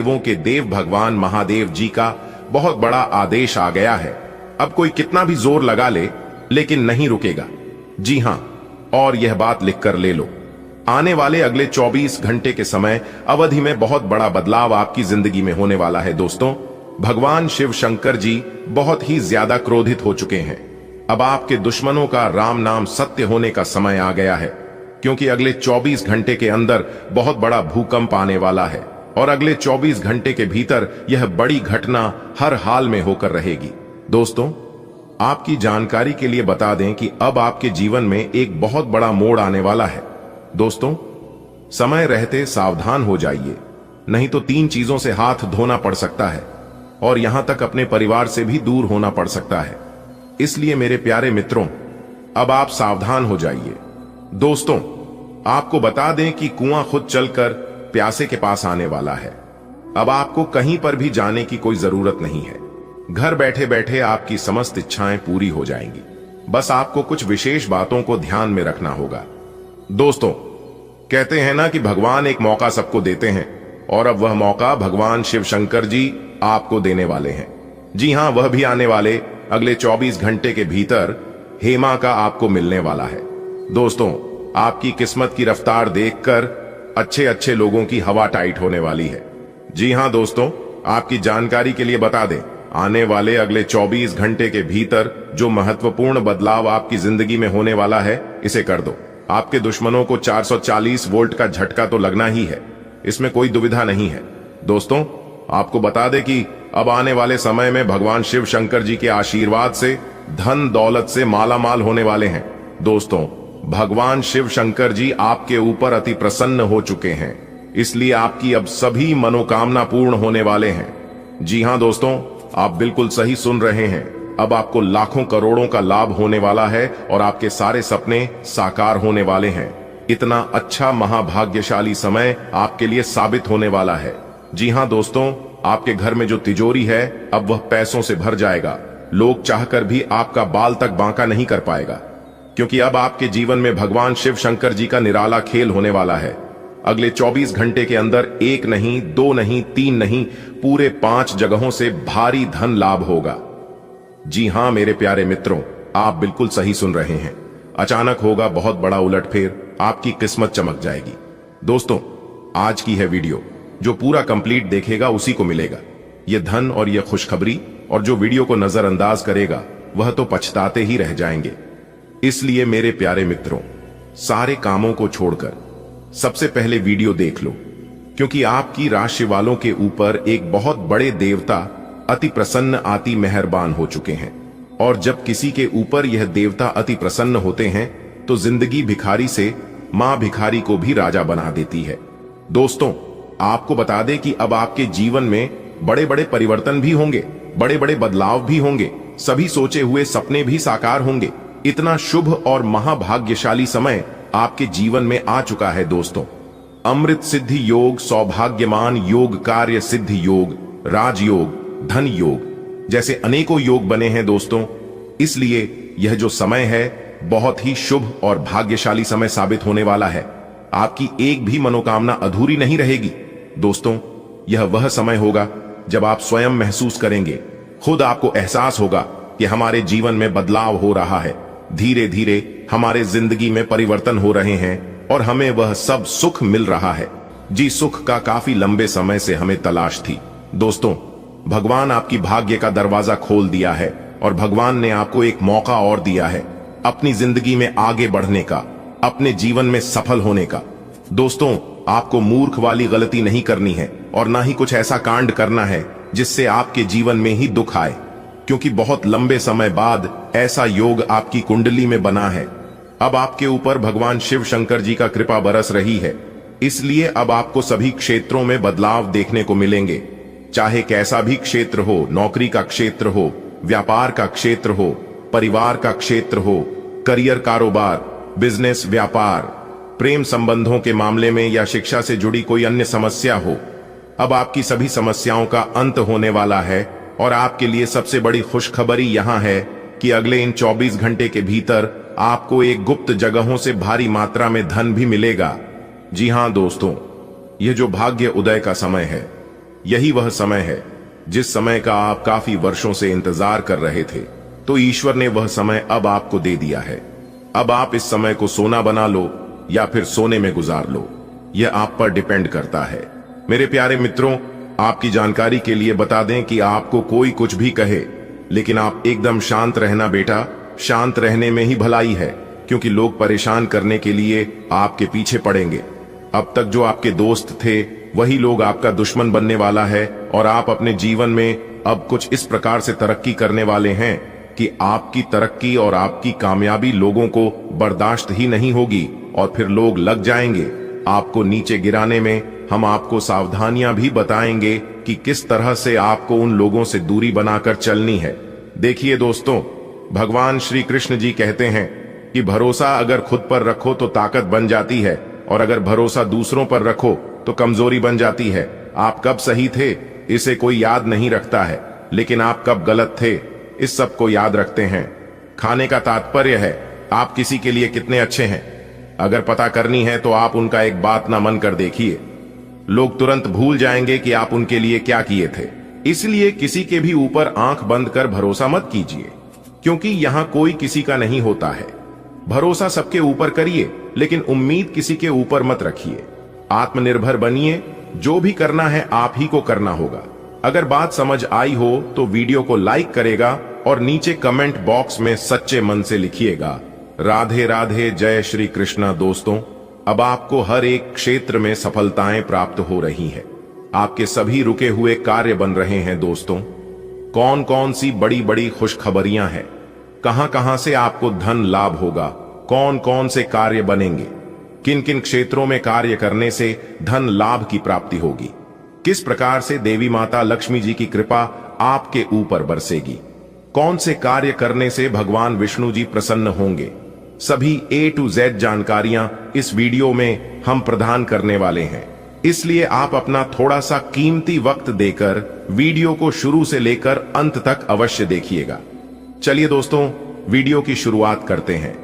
देवों के देव भगवान महादेव जी का बहुत बड़ा आदेश आ गया है। अब कोई कितना भी जोर लगा ले लेकिन नहीं रुकेगा। जी हां, और यह बात लिख कर ले लो, आने वाले अगले 24 घंटे के समय अवधि में बहुत बड़ा बदलाव आपकी जिंदगी में होने वाला है। दोस्तों, भगवान शिव शंकर जी बहुत ही ज्यादा क्रोधित हो चुके हैं। अब आपके दुश्मनों का राम नाम सत्य होने का समय आ गया है, क्योंकि अगले 24 घंटे के अंदर बहुत बड़ा भूकंप आने वाला है और अगले 24 घंटे के भीतर यह बड़ी घटना हर हाल में होकर रहेगी। दोस्तों, आपकी जानकारी के लिए बता दें कि अब आपके जीवन में एक बहुत बड़ा मोड़ आने वाला है। दोस्तों, समय रहते सावधान हो जाइए, नहीं तो 3 चीजों से हाथ धोना पड़ सकता है और यहां तक अपने परिवार से भी दूर होना पड़ सकता है। इसलिए मेरे प्यारे मित्रों, अब आप सावधान हो जाइए। दोस्तों, आपको बता दें कि कुआं खुद चलकर प्यासे के पास आने वाला है। अब आपको कहीं पर भी जाने की कोई जरूरत नहीं है। घर बैठे बैठे आपकी समस्त इच्छाएं पूरी हो जाएंगी। बस आपको कुछ विशेष बातों को ध्यान में रखना होगा। दोस्तों, कहते हैं ना कि भगवान एक मौका सबको देते हैं, और अब वह मौका भगवान शिव शंकर जी आपको देने वाले हैं। जी हां, वह भी आने वाले अगले 24 घंटे के भीतर हेमा का आपको मिलने वाला है। दोस्तों, आपकी किस्मत की रफ्तार देखकर अच्छे अच्छे लोगों की हवा टाइट होने वाली है। जी हां दोस्तों, आपकी जानकारी के लिए बता दें, आने वाले अगले 24 घंटे के भीतर जो महत्वपूर्ण बदलाव आपकी जिंदगी में होने वाला है, इसे कर दो। आपके दुश्मनों को 440 वोल्ट का झटका तो लगना ही है, इसमें कोई दुविधा नहीं है। दोस्तों, आपको बता दें कि अब आने वाले समय में भगवान शिव शंकर जी के आशीर्वाद से धन दौलत से मालामाल होने वाले हैं। दोस्तों, भगवान शिव शंकर जी आपके ऊपर अति प्रसन्न हो चुके हैं, इसलिए आपकी अब सभी मनोकामना पूर्ण होने वाले हैं। जी हां दोस्तों, आप बिल्कुल सही सुन रहे हैं। अब आपको लाखों करोड़ों का लाभ होने वाला है और आपके सारे सपने साकार होने वाले हैं। इतना अच्छा महाभाग्यशाली समय आपके लिए साबित होने वाला है। जी हां दोस्तों, आपके घर में जो तिजोरी है अब वह पैसों से भर जाएगा। लोग चाहकर भी आपका बाल तक बांका नहीं कर पाएगा, क्योंकि अब आपके जीवन में भगवान शिव शंकर जी का निराला खेल होने वाला है। अगले 24 घंटे के अंदर 1 नहीं, 2 नहीं, 3 नहीं, पूरे 5 जगहों से भारी धन लाभ होगा। जी हां मेरे प्यारे मित्रों, आप बिल्कुल सही सुन रहे हैं। अचानक होगा बहुत बड़ा उलटफेर, आपकी किस्मत चमक जाएगी। दोस्तों, आज की है वीडियो, जो पूरा कंप्लीट देखेगा उसी को मिलेगा यह धन और यह खुशखबरी, और जो वीडियो को नजरअंदाज करेगा वह तो पछताते ही रह जाएंगे। इसलिए मेरे प्यारे मित्रों, सारे कामों को छोड़कर सबसे पहले वीडियो देख लो, क्योंकि आपकी राशि वालों के ऊपर एक बहुत बड़े देवता अति प्रसन्न अति मेहरबान हो चुके हैं। और जब किसी के ऊपर यह देवता अति प्रसन्न होते हैं तो जिंदगी भिखारी से मां भिखारी को भी राजा बना देती है। दोस्तों, आपको बता दें कि अब आपके जीवन में बड़े बड़े परिवर्तन भी होंगे, बड़े बड़े बदलाव भी होंगे, सभी सोचे हुए सपने भी साकार होंगे। इतना शुभ और महाभाग्यशाली समय आपके जीवन में आ चुका है। दोस्तों, अमृत सिद्धि योग, सौभाग्यमान योग, कार्य सिद्धि योग, राजयोग, धन योग जैसे अनेकों योग बने हैं। दोस्तों, इसलिए यह जो समय है बहुत ही शुभ और भाग्यशाली समय साबित होने वाला है। आपकी एक भी मनोकामना अधूरी नहीं रहेगी। दोस्तों, यह वह समय होगा जब आप स्वयं महसूस करेंगे, खुद आपको एहसास होगा कि हमारे जीवन में बदलाव हो रहा है। धीरे धीरे हमारे जिंदगी में परिवर्तन हो रहे हैं और हमें वह सब सुख मिल रहा है। जी, सुख का काफी लंबे समय से हमें तलाश थी। दोस्तों, भगवान आपकी भाग्य का दरवाजा खोल दिया है और भगवान ने आपको एक मौका और दिया है अपनी जिंदगी में आगे बढ़ने का, अपने जीवन में सफल होने का। दोस्तों, आपको मूर्ख वाली गलती नहीं करनी है और ना ही कुछ ऐसा कांड करना है जिससे आपके जीवन में ही दुख आए, क्योंकि बहुत लंबे समय बाद ऐसा योग आपकी कुंडली में बना है। अब आपके ऊपर भगवान शिव शंकर जी का कृपा बरस रही है, इसलिए अब आपको सभी क्षेत्रों में बदलाव देखने को मिलेंगे। चाहे कैसा भी क्षेत्र हो, नौकरी का क्षेत्र हो, व्यापार का क्षेत्र हो, परिवार का क्षेत्र हो, करियर, कारोबार, बिजनेस, व्यापार, प्रेम संबंधों के मामले में या शिक्षा से जुड़ी कोई अन्य समस्या हो, अब आपकी सभी समस्याओं का अंत होने वाला है। और आपके लिए सबसे बड़ी खुशखबरी यहां है कि अगले इन 24 घंटे के भीतर आपको एक गुप्त जगहों से भारी मात्रा में धन भी मिलेगा। जी हां दोस्तों, यह जो भाग्य उदय का समय है, यही वह समय है जिस समय का आप काफी वर्षों से इंतजार कर रहे थे, तो ईश्वर ने वह समय अब आपको दे दिया है। अब आप इस समय को सोना बना लो या फिर सोने में गुजार लो, यह आप पर डिपेंड करता है। मेरे प्यारे मित्रों, आपकी जानकारी के लिए बता दें कि आपको कोई कुछ भी कहे, लेकिन आप एकदम शांत रहना बेटा। शांत रहने में ही भलाई है, क्योंकि लोग परेशान करने के लिए आपके पीछे पड़ेंगे। अब तक जो आपके दोस्त थे वही लोग आपका दुश्मन बनने वाला है, और आप अपने जीवन में अब कुछ इस प्रकार से तरक्की करने वाले हैं कि आपकी तरक्की और आपकी कामयाबी लोगों को बर्दाश्त ही नहीं होगी, और फिर लोग लग जाएंगे आपको नीचे गिराने में। हम आपको सावधानियां भी बताएंगे कि किस तरह से आपको उन लोगों से दूरी बनाकर चलनी है। देखिए दोस्तों, भगवान श्री कृष्ण जी कहते हैं कि भरोसा अगर खुद पर रखो तो ताकत बन जाती है, और अगर भरोसा दूसरों पर रखो तो कमजोरी बन जाती है। आप कब सही थे इसे कोई याद नहीं रखता है, लेकिन आप कब गलत थे इस सब को याद रखते हैं। खाने का तात्पर्य है आप किसी के लिए कितने अच्छे हैं। अगर पता करनी है तो आप उनका एक बात ना मन कर देखिए, लोग तुरंत भूल जाएंगे कि आप उनके लिए क्या किए थे। इसलिए किसी के भी ऊपर आंख बंद कर भरोसा मत कीजिए, क्योंकि यहां कोई किसी का नहीं होता है। भरोसा सबके ऊपर करिए, लेकिन उम्मीद किसी के ऊपर मत रखिए। आत्मनिर्भर बनिए, जो भी करना है आप ही को करना होगा। अगर बात समझ आई हो तो वीडियो को लाइक करेगा और नीचे कमेंट बॉक्स में सच्चे मन से लिखिएगा राधे राधे, जय श्री कृष्णा। दोस्तों, अब आपको हर एक क्षेत्र में सफलताएं प्राप्त हो रही हैं। आपके सभी रुके हुए कार्य बन रहे हैं। दोस्तों, कौन कौन सी बड़ी बड़ी खुशखबरियां हैं, कहां कहां से आपको धन लाभ होगा, कौन कौन से कार्य बनेंगे, किन किन क्षेत्रों में कार्य करने से धन लाभ की प्राप्ति होगी, किस प्रकार से देवी माता लक्ष्मी जी की कृपा आपके ऊपर बरसेगी, कौन से कार्य करने से भगवान विष्णु जी प्रसन्न होंगे, सभी A to Z जानकारियां इस वीडियो में हम प्रदान करने वाले हैं। इसलिए आप अपना थोड़ा सा कीमती वक्त देकर वीडियो को शुरू से लेकर अंत तक अवश्य देखिएगा। चलिए दोस्तों, वीडियो की शुरुआत करते हैं,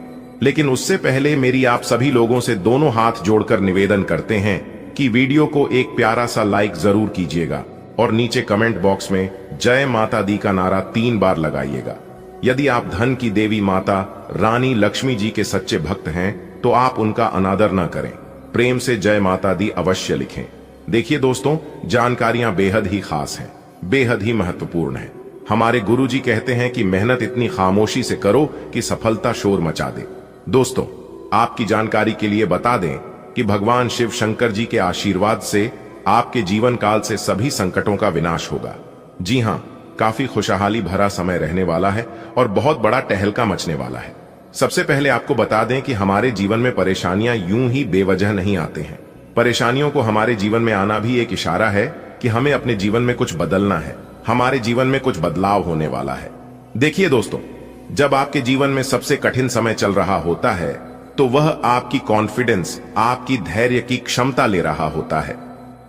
लेकिन उससे पहले मेरी आप सभी लोगों से दोनों हाथ जोड़कर निवेदन करते हैं कि वीडियो को एक प्यारा सा लाइक जरूर कीजिएगा और नीचे कमेंट बॉक्स में जय माता दी का नारा 3 बार लगाइएगा। यदि आप धन की देवी माता रानी लक्ष्मी जी के सच्चे भक्त हैं तो आप उनका अनादर न करें, प्रेम से जय माता दी अवश्य लिखें। देखिए दोस्तों, जानकारियां बेहद ही खास हैं, बेहद ही महत्वपूर्ण है। हमारे गुरुजी कहते हैं कि मेहनत इतनी खामोशी से करो कि सफलता शोर मचा दे। दोस्तों, आपकी जानकारी के लिए बता दें कि भगवान शिव शंकर जी के आशीर्वाद से आपके जीवन काल से सभी संकटों का विनाश होगा। जी हां, काफी खुशहाली भरा समय रहने वाला है और बहुत बड़ा टहलका मचने वाला है। सबसे पहले आपको बता दें कि हमारे जीवन में परेशानियां यूं ही बेवजह नहीं आते हैं। परेशानियों को हमारे जीवन में आना भी एक इशारा है कि हमें अपने जीवन में कुछ बदलना है, हमारे जीवन में कुछ बदलाव होने वाला है। देखिए दोस्तों, जब आपके जीवन में सबसे कठिन समय चल रहा होता है तो वह आपकी कॉन्फिडेंस, आपकी धैर्य की क्षमता ले रहा होता है,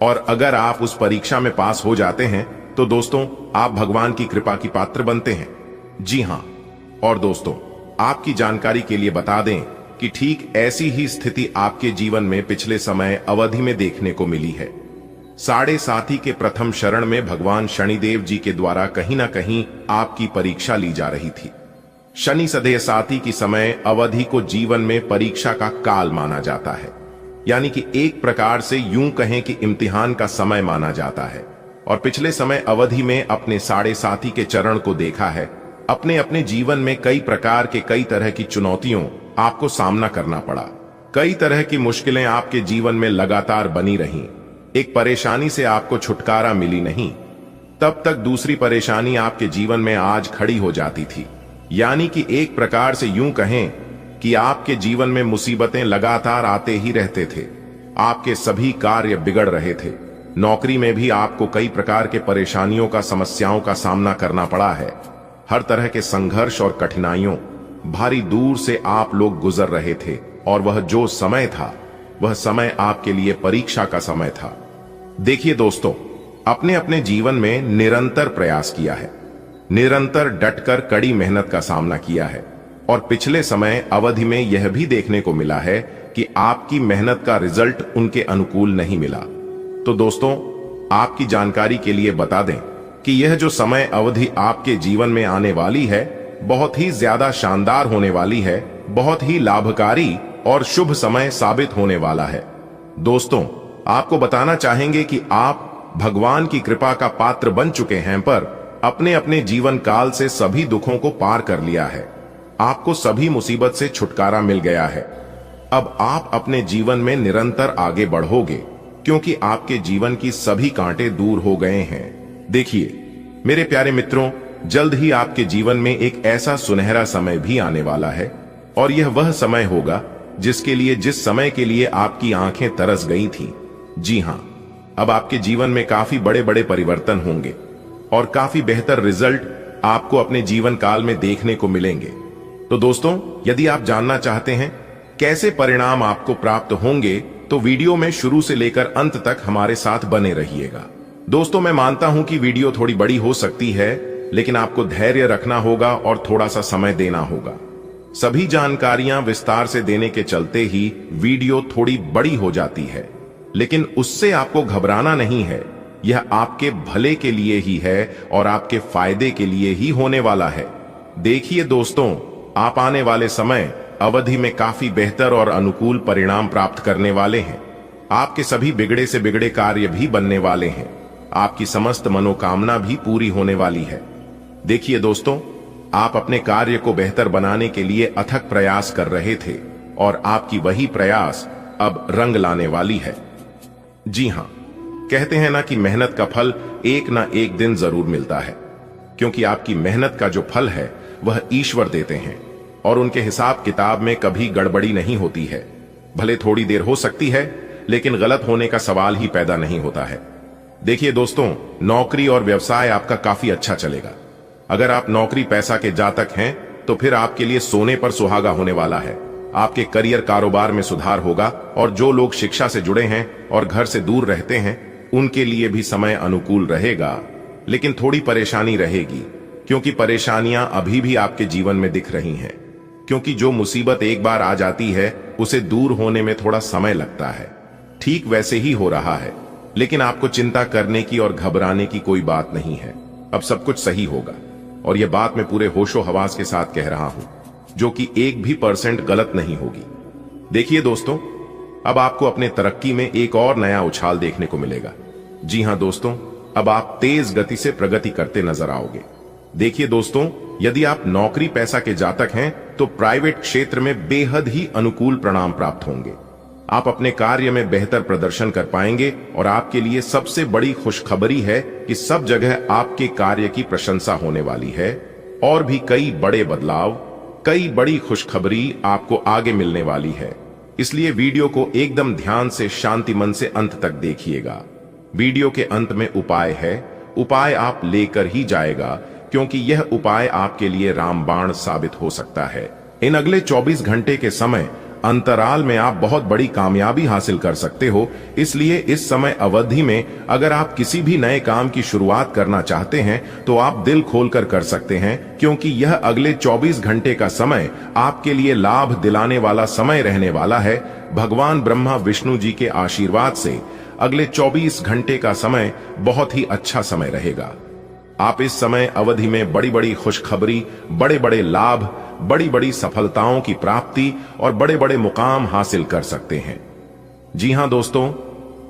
और अगर आप उस परीक्षा में पास हो जाते हैं तो दोस्तों आप भगवान की कृपा की पात्र बनते हैं। जी हां, और दोस्तों आपकी जानकारी के लिए बता दें कि ठीक ऐसी ही स्थिति आपके जीवन में पिछले समय अवधि में देखने को मिली है। साढ़े साथी के प्रथम शरण में भगवान शनिदेव जी के द्वारा कहीं ना कहीं आपकी परीक्षा ली जा रही थी। शनि सदैव साथी की समय अवधि को जीवन में परीक्षा का काल माना जाता है, यानी कि एक प्रकार से यूं कहें कि इम्तिहान का समय माना जाता है। और पिछले समय अवधि में अपने साढ़े साथी के चरण को देखा है। अपने अपने जीवन में कई प्रकार के कई तरह की चुनौतियों आपको सामना करना पड़ा, कई तरह की मुश्किलें आपके जीवन में लगातार बनी रहीं। एक परेशानी से आपको छुटकारा मिली नहीं, तब तक दूसरी परेशानी आपके जीवन में आज खड़ी हो जाती थी। यानी कि एक प्रकार से यूं कहें कि आपके जीवन में मुसीबतें लगातार आते ही रहते थे। आपके सभी कार्य बिगड़ रहे थे। नौकरी में भी आपको कई प्रकार के परेशानियों का, समस्याओं का सामना करना पड़ा है। हर तरह के संघर्ष और कठिनाइयों भारी दूर से आप लोग गुजर रहे थे, और वह जो समय था वह समय आपके लिए परीक्षा का समय था। देखिए दोस्तों, अपने अपने जीवन में निरंतर प्रयास किया है, निरंतर डटकर कड़ी मेहनत का सामना किया है, और पिछले समय अवधि में यह भी देखने को मिला है कि आपकी मेहनत का रिजल्ट उनके अनुकूल नहीं मिला। तो दोस्तों, आपकी जानकारी के लिए बता दें कि यह जो समय अवधि आपके जीवन में आने वाली है बहुत ही ज्यादा शानदार होने वाली है, बहुत ही लाभकारी और शुभ समय साबित होने वाला है। दोस्तों, आपको बताना चाहेंगे कि आप भगवान की कृपा का पात्र बन चुके हैं, पर अपने अपने जीवन काल से सभी दुखों को पार कर लिया है। आपको सभी मुसीबत से छुटकारा मिल गया है। अब आप अपने जीवन में निरंतर आगे बढ़ोगे, क्योंकि आपके जीवन की सभी कांटे दूर हो गए हैं। देखिए मेरे प्यारे मित्रों, जल्द ही आपके जीवन में एक ऐसा सुनहरा समय भी आने वाला है, और यह वह समय होगा जिस समय के लिए आपकी आंखें तरस गई थीं। जी हां, अब आपके जीवन में काफी बड़े बड़े परिवर्तन होंगे और काफी बेहतर रिजल्ट आपको अपने जीवन काल में देखने को मिलेंगे। तो दोस्तों, यदि आप जानना चाहते हैं कैसे परिणाम आपको प्राप्त होंगे, तो वीडियो में शुरू से लेकर अंत तक हमारे साथ बने रहिएगा। दोस्तों, मैं मानता हूं कि वीडियो थोड़ी बड़ी हो सकती है, लेकिन आपको धैर्य रखना होगा और थोड़ा सा समय देना होगा। सभी जानकारियां विस्तार से देने के चलते ही वीडियो थोड़ी बड़ी हो जाती है, लेकिन उससे आपको घबराना नहीं है। यह आपके भले के लिए ही है और आपके फायदे के लिए ही होने वाला है। देखिए दोस्तों, आप आने वाले समय अवधि में काफी बेहतर और अनुकूल परिणाम प्राप्त करने वाले हैं। आपके सभी बिगड़े से बिगड़े कार्य भी बनने वाले हैं। आपकी समस्त मनोकामना भी पूरी होने वाली है। देखिए दोस्तों, आप अपने कार्य को बेहतर बनाने के लिए अथक प्रयास कर रहे थे, और आपकी वही प्रयास अब रंग लाने वाली है। जी हां, कहते हैं ना कि मेहनत का फल एक ना एक दिन जरूर मिलता है, क्योंकि आपकी मेहनत का जो फल है वह ईश्वर देते हैं, और उनके हिसाब किताब में कभी गड़बड़ी नहीं होती है। भले थोड़ी देर हो सकती है, लेकिन गलत होने का सवाल ही पैदा नहीं होता है। देखिए दोस्तों, नौकरी और व्यवसाय आपका काफी अच्छा चलेगा। अगर आप नौकरी पैसा के जातक हैं, तो फिर आपके लिए सोने पर सुहागा होने वाला है। आपके करियर कारोबार में सुधार होगा, और जो लोग शिक्षा से जुड़े हैं और घर से दूर रहते हैं, उनके लिए भी समय अनुकूल रहेगा। लेकिन थोड़ी परेशानी रहेगी, क्योंकि परेशानियां अभी भी आपके जीवन में दिख रही हैं। क्योंकि जो मुसीबत एक बार आ जाती है, उसे दूर होने में थोड़ा समय लगता है। ठीक वैसे ही हो रहा है, लेकिन आपको चिंता करने की और घबराने की कोई बात नहीं है। अब सब कुछ सही होगा, और यह बात मैं पूरे होशो हवास के साथ कह रहा हूं, जो कि 1% भी गलत नहीं होगी। देखिए दोस्तों, अब आपको अपने तरक्की में एक और नया उछाल देखने को मिलेगा। जी हां दोस्तों, अब आप तेज गति से प्रगति करते नजर आओगे। देखिए दोस्तों, यदि आप नौकरी पैसा के जातक हैं, तो प्राइवेट क्षेत्र में बेहद ही अनुकूल परिणाम प्राप्त होंगे। आप अपने कार्य में बेहतर प्रदर्शन कर पाएंगे, और आपके लिए सबसे बड़ी खुशखबरी है कि सब जगह आपके कार्य की प्रशंसा होने वाली है, और भी कई बड़े बदलाव, कई बड़ी खुशखबरी आपको आगे मिलने वाली है। इसलिए वीडियो को एकदम ध्यान से, शांति मन से अंत तक देखिएगा। वीडियो के अंत में उपाय है, उपाय आप लेकर ही जाएगा, क्योंकि यह उपाय आपके लिए रामबाण साबित हो सकता है। इन अगले 24 घंटे के समय अंतराल में आप बहुत बड़ी कामयाबी हासिल कर सकते हो। इसलिए इस समय अवधि में अगर आप किसी भी नए काम की शुरुआत करना चाहते हैं, तो आप दिल खोलकर कर सकते हैं, क्योंकि यह अगले 24 घंटे का समय आपके लिए लाभ दिलाने वाला समय रहने वाला है। भगवान ब्रह्मा विष्णु जी के आशीर्वाद से अगले 24 घंटे का समय बहुत ही अच्छा समय रहेगा। आप इस समय अवधि में बड़ी बड़ी खुशखबरी, बड़े बड़े लाभ, बड़ी बड़ी सफलताओं की प्राप्ति और बड़े बड़े मुकाम हासिल कर सकते हैं। जी हां दोस्तों,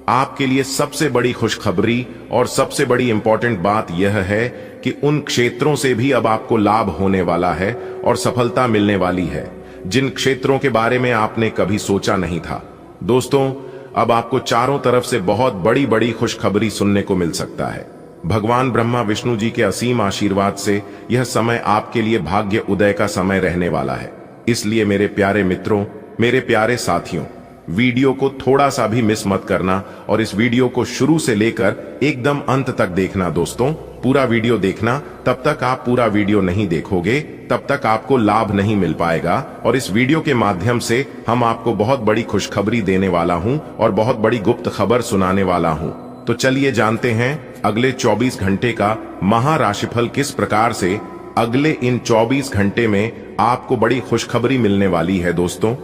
आपके लिए सबसे बड़ी खुशखबरी और सबसे बड़ी इंपॉर्टेंट बात यह है कि उन क्षेत्रों से भी अब आपको लाभ होने वाला है और सफलता मिलने वाली है, जिन क्षेत्रों के बारे में आपने कभी सोचा नहीं था। दोस्तों, अब आपको चारों तरफ से बहुत बड़ी बड़ी खुशखबरी सुनने को मिल सकता है। भगवान ब्रह्मा विष्णु जी के असीम आशीर्वाद से यह समय आपके लिए भाग्य उदय का समय रहने वाला है। इसलिए मेरे प्यारे मित्रों, मेरे प्यारे साथियों, वीडियो को थोड़ा सा भी मिस मत करना, और इस वीडियो को शुरू से लेकर एकदम अंत तक देखना। दोस्तों, पूरा वीडियो देखना। तब तक आप पूरा वीडियो नहीं देखोगे, तब तक आपको लाभ नहीं मिल पाएगा। और इस वीडियो के माध्यम से हम आपको बहुत बड़ी खुशखबरी देने वाला हूं और बहुत बड़ी गुप्त खबर सुनाने वाला हूं। तो चलिए जानते हैं अगले 24 घंटे का महाराशिफल किस प्रकार से अगले इन 24 घंटे में आपको बड़ी खुशखबरी मिलने वाली है। दोस्तों,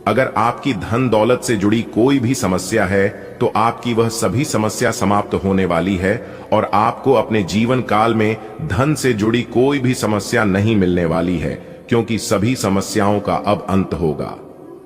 अगर आपकी धन दौलत से जुड़ी कोई भी समस्या है तो आपकी वह सभी समस्या समाप्त होने वाली है और आपको अपने जीवन काल में धन से जुड़ी कोई भी समस्या नहीं मिलने वाली है, क्योंकि सभी समस्याओं का अब अंत होगा।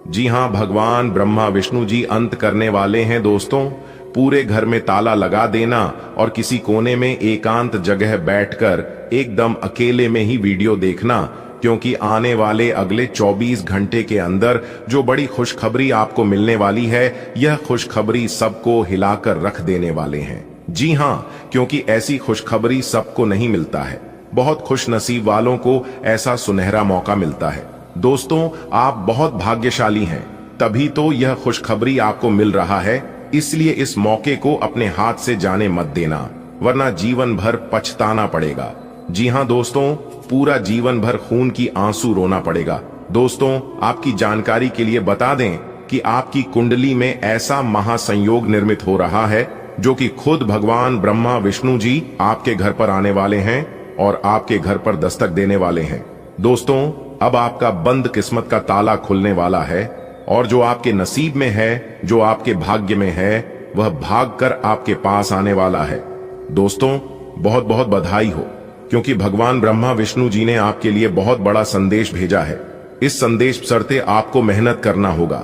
जी हां, भगवान ब्रह्मा विष्णु जी अंत करने वाले हैं दोस्तों। पूरे घर में ताला लगा देना और किसी कोने में एकांत जगह बैठकर एकदम अकेले में ही वीडियो देखना, क्योंकि आने वाले अगले 24 घंटे के अंदर जो बड़ी खुशखबरी आपको मिलने वाली है, यह खुशखबरी सबको हिलाकर रख देने वाले हैं। जी हां, क्योंकि ऐसी खुशखबरी सबको नहीं मिलता है, बहुत खुश नसीब वालों को ऐसा सुनहरा मौका मिलता है। दोस्तों, आप बहुत भाग्यशाली हैं, तभी तो यह खुशखबरी आपको मिल रहा है। इसलिए इस मौके को अपने हाथ से जाने मत देना, वरना जीवन भर पछताना पड़ेगा। जी हां दोस्तों, पूरा जीवन भर खून की आंसू रोना पड़ेगा। दोस्तों, आपकी जानकारी के लिए बता दें कि आपकी कुंडली में ऐसा महासंयोग निर्मित हो रहा है जो कि खुद भगवान ब्रह्मा विष्णु जी आपके घर पर आने वाले हैं और आपके घर पर दस्तक देने वाले हैं। दोस्तों, अब आपका बंद किस्मत का ताला खुलने वाला है और जो आपके नसीब में है, जो आपके भाग्य में है, वह भागकर आपके पास आने वाला है। दोस्तों, बहुत बहुत बधाई हो, क्योंकि भगवान ब्रह्मा विष्णु जी ने आपके लिए बहुत बड़ा संदेश भेजा है। इस संदेश बशर्ते आपको मेहनत करना होगा।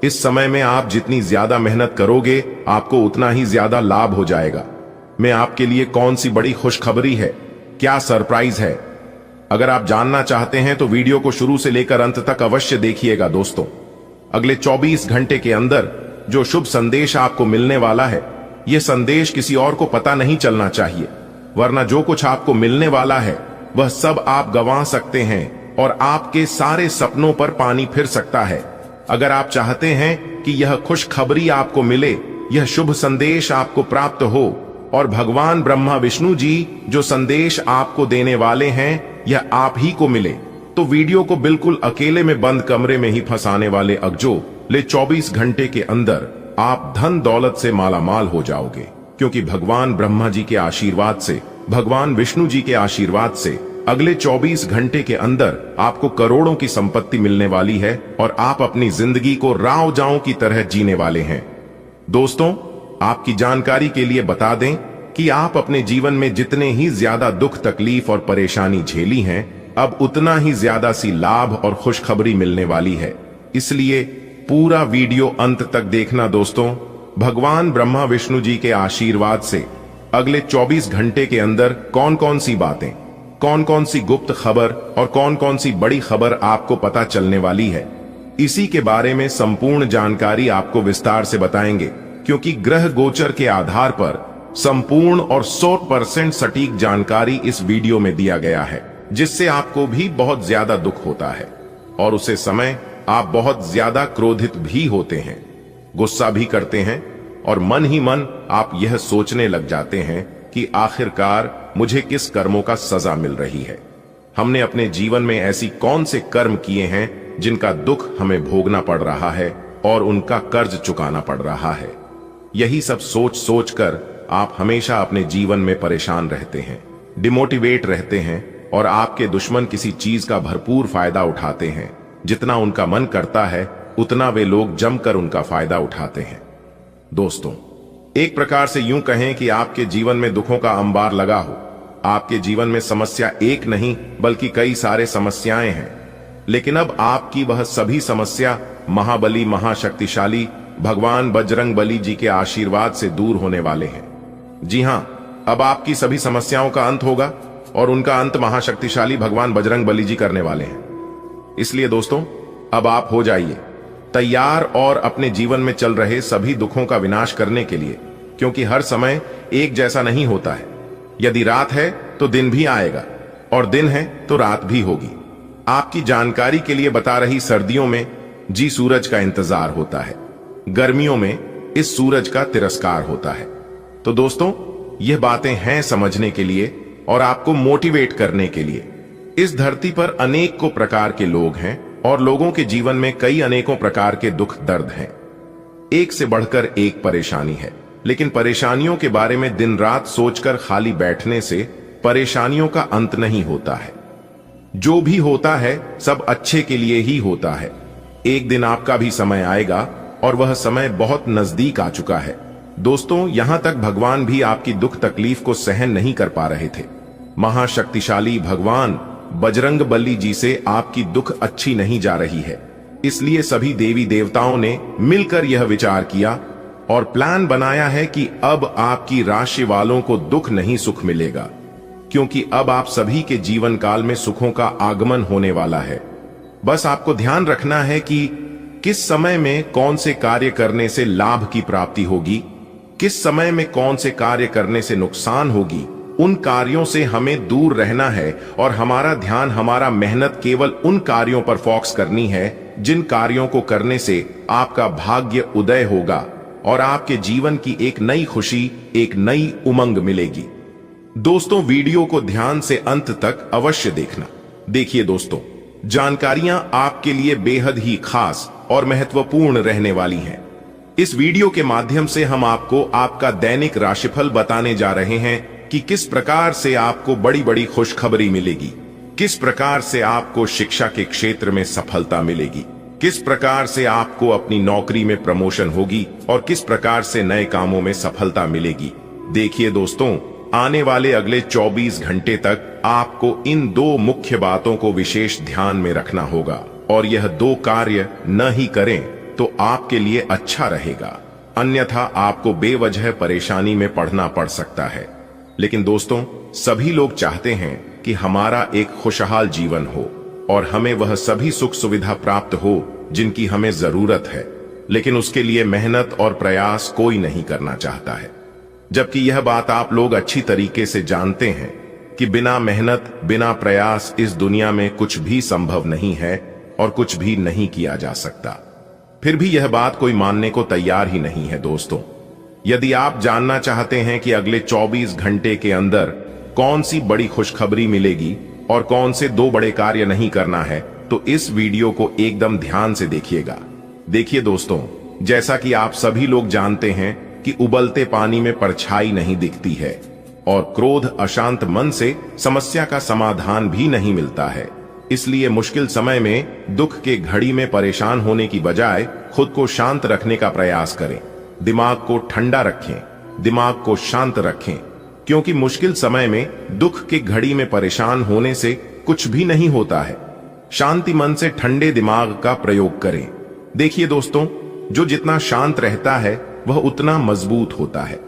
इस समय में आप जितनी ज्यादा मेहनत करोगे, आपको उतना ही ज्यादा लाभ हो जाएगा। मैं आपके लिए कौन सी बड़ी खुशखबरी है, क्या सरप्राइज है, अगर आप जानना चाहते हैं तो वीडियो को शुरू से लेकर अंत तक अवश्य देखिएगा। दोस्तों, अगले 24 घंटे के अंदर जो शुभ संदेश आपको मिलने वाला है, यह संदेश किसी और को पता नहीं चलना चाहिए, वरना जो कुछ आपको मिलने वाला है वह सब आप गंवा सकते हैं और आपके सारे सपनों पर पानी फिर सकता है। अगर आप चाहते हैं कि यह खुशखबरी आपको मिले, यह शुभ संदेश आपको प्राप्त हो और भगवान ब्रह्मा विष्णु जी जो संदेश आपको देने वाले हैं यह आप ही को मिले, तो वीडियो को बिल्कुल अकेले में बंद कमरे में ही फंसाने वाले अगले 24 घंटे के अंदर आप धन दौलत से मालामाल हो जाओगे, क्योंकि भगवान ब्रह्मा जी के आशीर्वाद से, भगवान विष्णु जी के आशीर्वाद से अगले 24 घंटे के अंदर आपको करोड़ों की संपत्ति मिलने वाली है और आप अपनी जिंदगी को राव जाओं की तरह जीने वाले हैं। दोस्तों, आपकी जानकारी के लिए बता दें कि आप अपने जीवन में जितने ही ज्यादा दुख तकलीफ और परेशानी झेली हैं, अब उतना ही ज्यादा सी लाभ और खुशखबरी मिलने वाली है। इसलिए पूरा वीडियो अंत तक देखना दोस्तों। भगवान ब्रह्मा विष्णु जी के आशीर्वाद से अगले 24 घंटे के अंदर कौन कौन सी बातें, कौन कौन सी गुप्त खबर और कौन कौन सी बड़ी खबर आपको पता चलने वाली है, इसी के बारे में संपूर्ण जानकारी आपको विस्तार से बताएंगे, क्योंकि ग्रह गोचर के आधार पर संपूर्ण और 100% सटीक जानकारी इस वीडियो में दिया गया है, जिससे आपको भी बहुत ज्यादा दुख होता है और उसे समय आप बहुत ज्यादा क्रोधित भी होते हैं, गुस्सा भी करते हैं और मन ही मन आप यह सोचने लग जाते हैं कि आखिरकार मुझे किस कर्मों का सजा मिल रही है। हमने अपने जीवन में ऐसी कौन से कर्म किए हैं जिनका दुख हमें भोगना पड़ रहा है और उनका कर्ज चुकाना पड़ रहा है। यही सब सोच सोच कर आप हमेशा अपने जीवन में परेशान रहते हैं, डिमोटिवेट रहते हैं और आपके दुश्मन किसी चीज का भरपूर फायदा उठाते हैं। जितना उनका मन करता है उतना वे लोग जमकर उनका फायदा उठाते हैं। दोस्तों, एक प्रकार से यूं कहें कि आपके जीवन में दुखों का अंबार लगा हो। आपके जीवन में समस्या एक नहीं बल्कि कई सारे समस्याएं हैं, लेकिन अब आपकी वह सभी समस्या महाबली महाशक्तिशाली भगवान बजरंग बली जी के आशीर्वाद से दूर होने वाले हैं। जी हां, अब आपकी सभी समस्याओं का अंत होगा और उनका अंत महाशक्तिशाली भगवान बजरंग बली जी करने वाले हैं। इसलिए दोस्तों, अब आप हो जाइए तैयार और अपने जीवन में चल रहे सभी दुखों का विनाश करने के लिए, क्योंकि हर समय एक जैसा नहीं होता है। यदि रात है तो दिन भी आएगा और दिन है तो रात भी होगी। आपकी जानकारी के लिए बता रही, सर्दियों में जी सूरज का इंतजार होता है, गर्मियों में इस सूरज का तिरस्कार होता है। तो दोस्तों, यह बातें हैं समझने के लिए और आपको मोटिवेट करने के लिए। इस धरती पर अनेक को प्रकार के लोग हैं और लोगों के जीवन में कई अनेकों प्रकार के दुख दर्द हैं। एक से बढ़कर एक परेशानी है, लेकिन परेशानियों के बारे में दिन रात सोचकर खाली बैठने से परेशानियों का अंत नहीं होता है। जो भी होता है सब अच्छे के लिए ही होता है। एक दिन आपका भी समय आएगा और वह समय बहुत नजदीक आ चुका है। दोस्तों, यहां तक भगवान भी आपकी दुख तकलीफ को सहन नहीं कर पा रहे थे। महाशक्तिशाली भगवान बजरंगबली जी से आपकी दुख अच्छी नहीं जा रही है, इसलिए सभी देवी देवताओं ने मिलकर यह विचार किया और प्लान बनाया है कि अब आपकी राशि वालों को दुख नहीं सुख मिलेगा, क्योंकि अब आप सभी के जीवन काल में सुखों का आगमन होने वाला है। बस आपको ध्यान रखना है कि किस समय में कौन से कार्य करने से लाभ की प्राप्ति होगी, किस समय में कौन से कार्य करने से नुकसान होगी। उन कार्यों से हमें दूर रहना है और हमारा ध्यान, हमारा मेहनत केवल उन कार्यों पर फोकस करनी है जिन कार्यों को करने से आपका भाग्य उदय होगा और आपके जीवन की एक नई खुशी, एक नई उमंग मिलेगी। दोस्तों, वीडियो को ध्यान से अंत तक अवश्य देखना। देखिए दोस्तों, जानकारियां आपके लिए बेहद ही खास और महत्वपूर्ण रहने वाली हैं। इस वीडियो के माध्यम से हम आपको आपका दैनिक राशिफल बताने जा रहे हैं कि किस प्रकार से आपको बड़ी बड़ी खुशखबरी मिलेगी, किस प्रकार से आपको शिक्षा के क्षेत्र में सफलता मिलेगी, किस प्रकार से आपको अपनी नौकरी में प्रमोशन होगी और किस प्रकार से नए कामों में सफलता मिलेगी। देखिए दोस्तों, आने वाले अगले 24 घंटे तक आपको इन दो मुख्य बातों को विशेष ध्यान में रखना होगा और यह दो कार्य न ही करें तो आपके लिए अच्छा रहेगा, अन्यथा आपको बेवजह परेशानी में पड़ना पड़ सकता है। लेकिन दोस्तों, सभी लोग चाहते हैं कि हमारा एक खुशहाल जीवन हो और हमें वह सभी सुख सुविधा प्राप्त हो जिनकी हमें जरूरत है, लेकिन उसके लिए मेहनत और प्रयास कोई नहीं करना चाहता है। जबकि यह बात आप लोग अच्छी तरीके से जानते हैं कि बिना मेहनत, बिना प्रयास इस दुनिया में कुछ भी संभव नहीं है और कुछ भी नहीं किया जा सकता। फिर भी यह बात कोई मानने को तैयार ही नहीं है। दोस्तों, यदि आप जानना चाहते हैं कि अगले 24 घंटे के अंदर कौन सी बड़ी खुशखबरी मिलेगी और कौन से दो बड़े कार्य नहीं करना है, तो इस वीडियो को एकदम ध्यान से देखिएगा। देखिए दोस्तों, जैसा कि आप सभी लोग जानते हैं कि उबलते पानी में परछाई नहीं दिखती है और क्रोध, अशांत मन से समस्या का समाधान भी नहीं मिलता है। इसलिए मुश्किल समय में, दुख के घड़ी में परेशान होने की बजाय खुद को शांत रखने का प्रयास करें। दिमाग को ठंडा रखें, दिमाग को शांत रखें, क्योंकि मुश्किल समय में, दुख की घड़ी में परेशान होने से कुछ भी नहीं होता है। शांति मन से ठंडे दिमाग का प्रयोग करें। देखिए दोस्तों, जो जितना शांत रहता है वह उतना मजबूत होता है।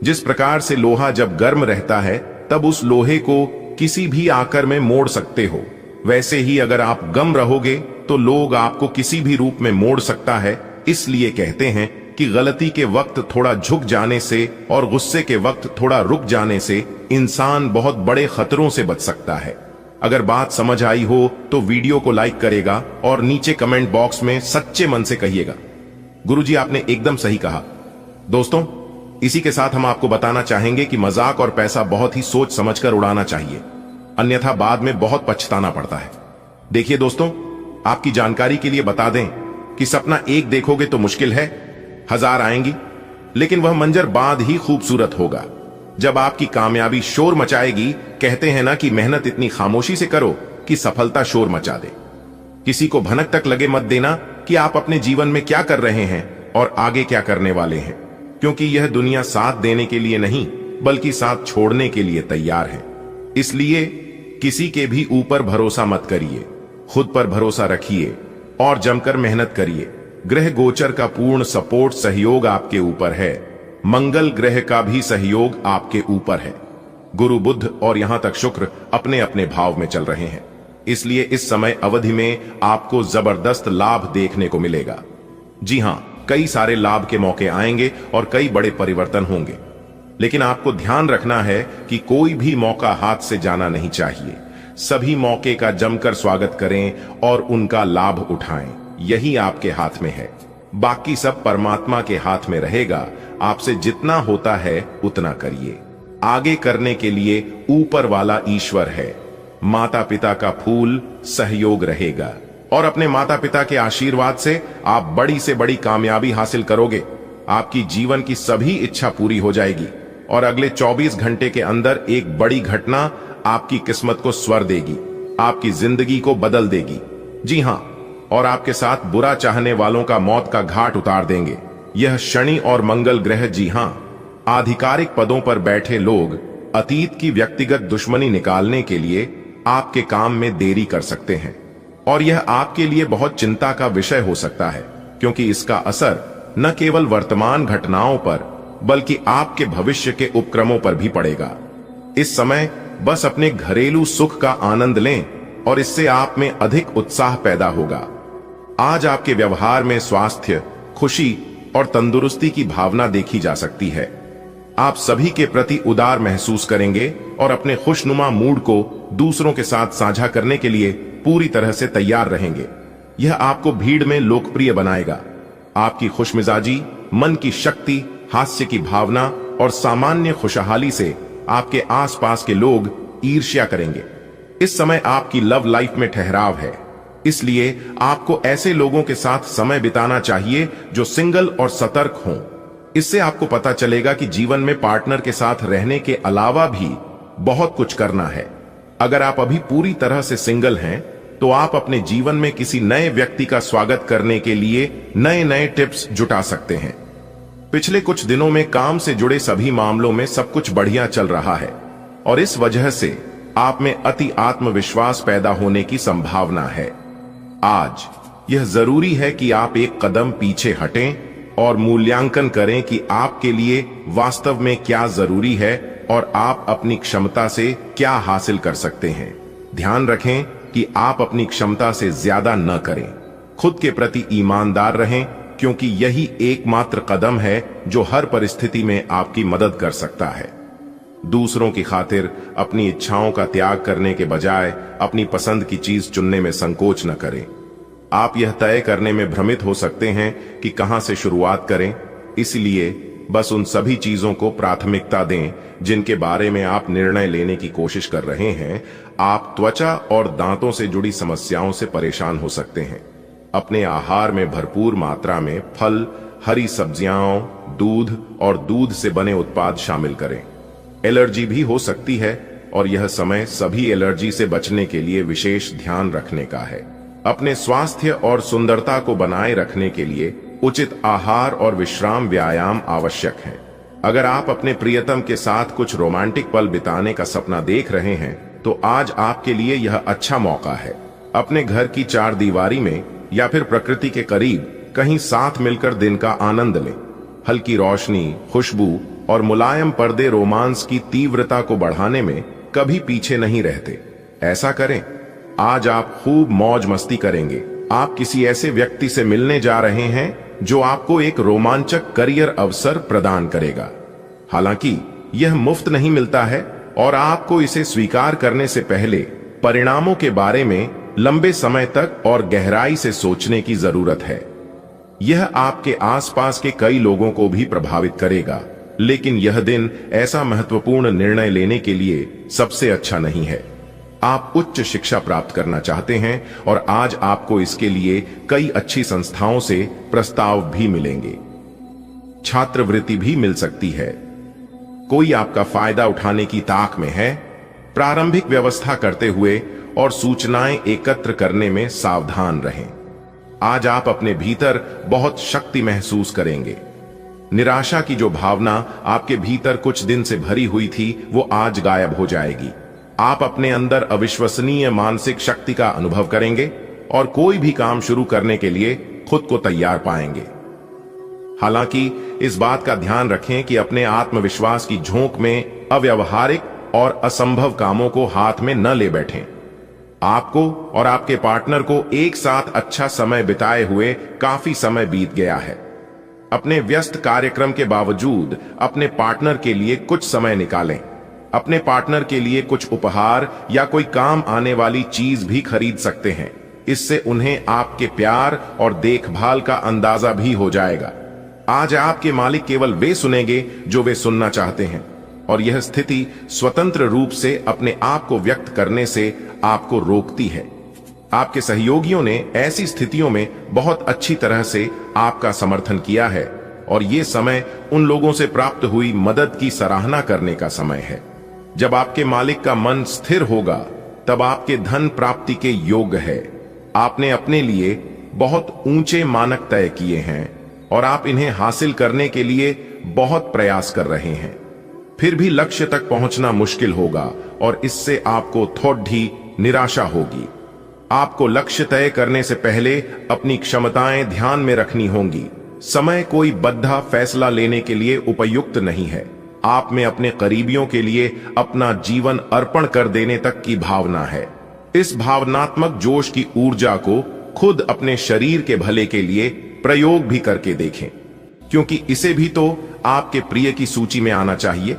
जिस प्रकार से लोहा जब गर्म रहता है तब उस लोहे को किसी भी आकर में मोड़ सकते हो, वैसे ही अगर आप गम रहोगे तो लोग आपको किसी भी रूप में मोड़ सकता है। इसलिए कहते हैं कि गलती के वक्त थोड़ा झुक जाने से और गुस्से के वक्त थोड़ा रुक जाने से इंसान बहुत बड़े खतरों से बच सकता है। अगर बात समझ आई हो तो वीडियो को लाइक करेगा और नीचे कमेंट बॉक्स में सच्चे मन से कहिएगा, गुरुजी आपने एकदम सही कहा। दोस्तों, इसी के साथ हम आपको बताना चाहेंगे कि मजाक और पैसा बहुत ही सोच समझकर उड़ाना चाहिए, अन्यथा बाद में बहुत पछताना पड़ता है। देखिए दोस्तों, आपकी जानकारी के लिए बता दें कि सपना एक देखोगे तो मुश्किल है, 1000 आएंगी, लेकिन वह मंजर बाद ही खूबसूरत होगा जब आपकी कामयाबी शोर मचाएगी। कहते हैं ना कि मेहनत इतनी खामोशी से करो कि सफलता शोर मचा दे। किसी को भनक तक लगे मत देना कि आप अपने जीवन में क्या कर रहे हैं और आगे क्या करने वाले हैं, क्योंकि यह दुनिया साथ देने के लिए नहीं बल्कि साथ छोड़ने के लिए तैयार है। इसलिए किसी के भी ऊपर भरोसा मत करिए, खुद पर भरोसा रखिए और जमकर मेहनत करिए। ग्रह गोचर का पूर्ण सपोर्ट, सहयोग आपके ऊपर है। मंगल ग्रह का भी सहयोग आपके ऊपर है। गुरु, बुध और यहां तक शुक्र अपने अपने भाव में चल रहे हैं, इसलिए इस समय अवधि में आपको जबरदस्त लाभ देखने को मिलेगा। जी हां, कई सारे लाभ के मौके आएंगे और कई बड़े परिवर्तन होंगे, लेकिन आपको ध्यान रखना है कि कोई भी मौका हाथ से जाना नहीं चाहिए। सभी मौके का जमकर स्वागत करें और उनका लाभ उठाएं, यही आपके हाथ में है। बाकी सब परमात्मा के हाथ में रहेगा। आपसे जितना होता है उतना करिए। आगे करने के लिए ऊपर वाला ईश्वर है। माता पिता का फूल सहयोग रहेगा और अपने माता पिता के आशीर्वाद से आप बड़ी से बड़ी कामयाबी हासिल करोगे। आपकी जीवन की सभी इच्छा पूरी हो जाएगी और अगले 24 घंटे के अंदर एक बड़ी घटना आपकी किस्मत को स्वर देगी, आपकी जिंदगी को बदल देगी। जी हां, और आपके साथ बुरा चाहने वालों का मौत का घाट उतार देंगे। यह शनि और मंगल ग्रह, जी हां, आधिकारिक पदों पर बैठे लोग अतीत की व्यक्तिगत दुश्मनी निकालने के लिए आपके काम में देरी कर सकते हैं और यह आपके लिए बहुत चिंता का विषय हो सकता है, क्योंकि इसका असर न केवल वर्तमान घटनाओं पर बल्कि आपके भविष्य के उपक्रमों पर भी पड़ेगा। इस समय बस अपने घरेलू सुख का आनंद लें और इससे आप में अधिक उत्साह पैदा होगा। आज आपके व्यवहार में स्वास्थ्य, खुशी और तंदुरुस्ती की भावना देखी जा सकती है। आप सभी के प्रति उदार महसूस करेंगे और अपने खुशनुमा मूड को दूसरों के साथ साझा करने के लिए पूरी तरह से तैयार रहेंगे। यह आपको भीड़ में लोकप्रिय बनाएगा। आपकी खुशमिजाजी, मन की शक्ति, हास्य की भावना और सामान्य खुशहाली से आपके आसपास के लोग ईर्ष्या करेंगे। इस समय आपकी लव लाइफ में ठहराव है, इसलिए आपको ऐसे लोगों के साथ समय बिताना चाहिए जो सिंगल और सतर्क हों। इससे आपको पता चलेगा कि जीवन में पार्टनर के साथ रहने के अलावा भी बहुत कुछ करना है। अगर आप अभी पूरी तरह से सिंगल हैं, तो आप अपने जीवन में किसी नए व्यक्ति का स्वागत करने के लिए नए नए टिप्स जुटा सकते हैं। पिछले कुछ दिनों में काम से जुड़े सभी मामलों में सब कुछ बढ़िया चल रहा है और इस वजह से आप में अति आत्मविश्वास पैदा होने की संभावना है। आज यह जरूरी है कि आप एक कदम पीछे हटें और मूल्यांकन करें कि आपके लिए वास्तव में क्या जरूरी है और आप अपनी क्षमता से क्या हासिल कर सकते हैं। ध्यान रखें कि आप अपनी क्षमता से ज्यादा न करें। खुद के प्रति ईमानदार रहें, क्योंकि यही एकमात्र कदम है जो हर परिस्थिति में आपकी मदद कर सकता है। दूसरों की खातिर अपनी इच्छाओं का त्याग करने के बजाय अपनी पसंद की चीज चुनने में संकोच न करें। आप यह तय करने में भ्रमित हो सकते हैं कि कहां से शुरुआत करें, इसलिए बस उन सभी चीजों को प्राथमिकता दें जिनके बारे में आप निर्णय लेने की कोशिश कर रहे हैं। आप त्वचा और दांतों से जुड़ी समस्याओं से परेशान हो सकते हैं। अपने आहार में भरपूर मात्रा में फल, हरी सब्जियां, दूध और दूध से बने उत्पाद शामिल करें। एलर्जी भी हो सकती है और यह समय सभी एलर्जी से बचने के लिए विशेष ध्यान रखने का है। अपने स्वास्थ्य और सुंदरता को बनाए रखने के लिए उचित आहार और विश्राम व्यायाम आवश्यक है। अगर आप अपने प्रियतम के साथ कुछ रोमांटिक पल बिताने का सपना देख रहे हैं, तो आज आपके लिए यह अच्छा मौका है। अपने घर की चार दीवारी में या फिर प्रकृति के करीब कहीं साथ मिलकर दिन का आनंद लें। हल्की रोशनी, खुशबू और मुलायम पर्दे रोमांस की तीव्रता को बढ़ाने में कभी पीछे नहीं रहते। ऐसा करें। आज आप खूब मौज मस्ती करेंगे। आप किसी ऐसे व्यक्ति से मिलने जा रहे हैं जो आपको एक रोमांचक करियर अवसर प्रदान करेगा। हालांकि यह मुफ्त नहीं मिलता है और आपको इसे स्वीकार करने से पहले परिणामों के बारे में लंबे समय तक और गहराई से सोचने की जरूरत है। यह आपके आसपास के कई लोगों को भी प्रभावित करेगा, लेकिन यह दिन ऐसा महत्वपूर्ण निर्णय लेने के लिए सबसे अच्छा नहीं है। आप उच्च शिक्षा प्राप्त करना चाहते हैं और आज आपको इसके लिए कई अच्छी संस्थाओं से प्रस्ताव भी मिलेंगे। छात्रवृत्ति भी मिल सकती है। कोई आपका फायदा उठाने की ताक में है। प्रारंभिक व्यवस्था करते हुए और सूचनाएं एकत्र करने में सावधान रहें। आज आप अपने भीतर बहुत शक्ति महसूस करेंगे। निराशा की जो भावना आपके भीतर कुछ दिन से भरी हुई थी, वो आज गायब हो जाएगी। आप अपने अंदर अविश्वसनीय मानसिक शक्ति का अनुभव करेंगे और कोई भी काम शुरू करने के लिए खुद को तैयार पाएंगे। हालांकि इस बात का ध्यान रखें कि अपने आत्मविश्वास की झोंक में अव्यावहारिक और असंभव कामों को हाथ में न ले बैठें। आपको और आपके पार्टनर को एक साथ अच्छा समय बिताए हुए काफी समय बीत गया है। अपने व्यस्त कार्यक्रम के बावजूद अपने पार्टनर के लिए कुछ समय निकालें। अपने पार्टनर के लिए कुछ उपहार या कोई काम आने वाली चीज भी खरीद सकते हैं। इससे उन्हें आपके प्यार और देखभाल का अंदाजा भी हो जाएगा। आज आपके मालिक केवल वे सुनेंगे जो वे सुनना चाहते हैं और यह स्थिति स्वतंत्र रूप से अपने आप को व्यक्त करने से आपको रोकती है। आपके सहयोगियों ने ऐसी स्थितियों में बहुत अच्छी तरह से आपका समर्थन किया है और ये समय उन लोगों से प्राप्त हुई मदद की सराहना करने का समय है। जब आपके मालिक का मन स्थिर होगा, तब आपके धन प्राप्ति के योग्य है। आपने अपने लिए बहुत ऊंचे मानक तय किए हैं और आप इन्हें हासिल करने के लिए बहुत प्रयास कर रहे हैं, फिर भी लक्ष्य तक पहुंचना मुश्किल होगा और इससे आपको थोड़ी निराशा होगी। आपको लक्ष्य तय करने से पहले अपनी क्षमताएं ध्यान में रखनी होंगी। समय कोई बद्धा फैसला लेने के लिए उपयुक्त नहीं है। आप में अपने करीबियों के लिए अपना जीवन अर्पण कर देने तक की भावना है। इस भावनात्मक जोश की ऊर्जा को खुद अपने शरीर के भले के लिए प्रयोग भी करके देखें, क्योंकि इसे भी तो आपके प्रिय की सूची में आना चाहिए।